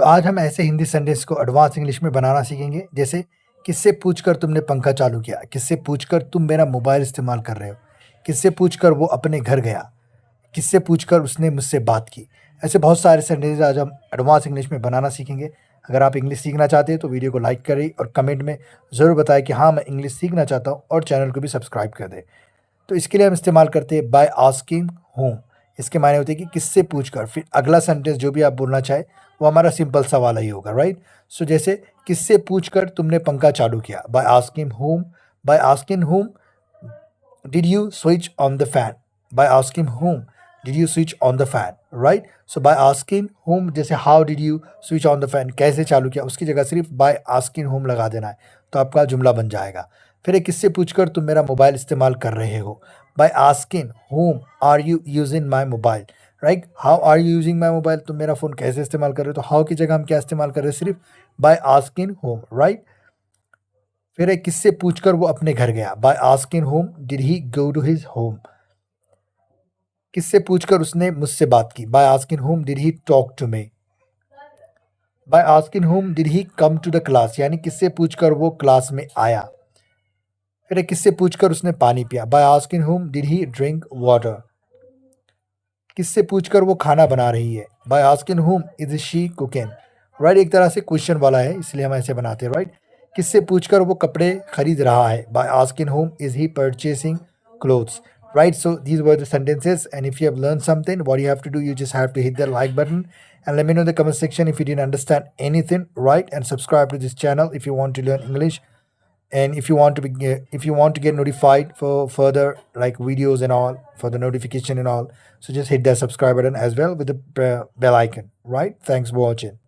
तो आज हम ऐसे हिंदी सेंटेंस को एडवांस इंग्लिश में बनाना सीखेंगे, जैसे किससे पूछकर तुमने पंखा चालू किया, किससे पूछकर तुम मेरा मोबाइल इस्तेमाल कर रहे हो, किससे पूछकर वो अपने घर गया, किससे पूछकर उसने मुझसे बात की। ऐसे बहुत सारे सेंटेंस आज हम एडवांस इंग्लिश में बनाना सीखेंगे। अगर आप इंग्लिश सीखना चाहते हैं तो वीडियो को लाइक करें और कमेंट में ज़रूर बताएं कि हाँ, मैं इंग्लिश सीखना चाहता हूँ, और चैनल को भी सब्सक्राइब कर दें। तो इसके लिए हम इस्तेमाल करते हैं बाय आस्किंग होम। इसके मायने होते हैं कि किससे पूछकर, फिर अगला सेंटेंस जो भी आप बोलना चाहे वो हमारा सिंपल सा वाला ही होगा, राइट। सो जैसे किससे पूछकर तुमने पंखा चालू किया, by asking whom. By asking whom did you switch on the fan, by asking whom did you switch on the fan, right. So by asking whom, जैसे how did you switch on the fan, कैसे चालू किया, उसकी जगह सिर्फ bye asking home लगा देना है, तो आपका जुमला बन जाएगा। फिर एक किससे पूछकर तुम मेरा मोबाइल इस्तेमाल कर रहे हो, by asking whom are you using my mobile, right. How are you using my mobile, तुम मेरा फ़ोन कैसे इस्तेमाल कर रहे हो, तो हाउ की जगह हम क्या इस्तेमाल कर रहे हैं, सिर्फ बाय आस्किंग होम, राइट। फिर एक किससे पूछकर वो अपने घर गया, by asking whom did he go to his home. किससे पूछकर उसने मुझसे बात की, by asking whom did he talk to me. By asking whom did he come to the class, यानी किससे पूछकर वो क्लास में आया। फिर एक किससे पूछकर उसने पानी पिया, bye asking whom did he drink water. किससे पूछकर वो खाना बना रही है, bye asking home is she cooking, right. एक तरह से क्वेश्चन वाला है, इसलिए हम ऐसे बनाते हैं, राइट। किससे पूछकर वो कपड़े खरीद रहा है, bye asking home is he purchasing clothes, right. So these were the sentences, and if you have learned something, what you have to do, you just have to hit the like button and let me know in the comment section if you didn't understand anything, right. And subscribe to this channel if you want to learn English, and if you want to be if you want to get notified for further like videos and all, for the notification and all, so just hit that subscribe button as well with the bell icon, right. Thanks for watching.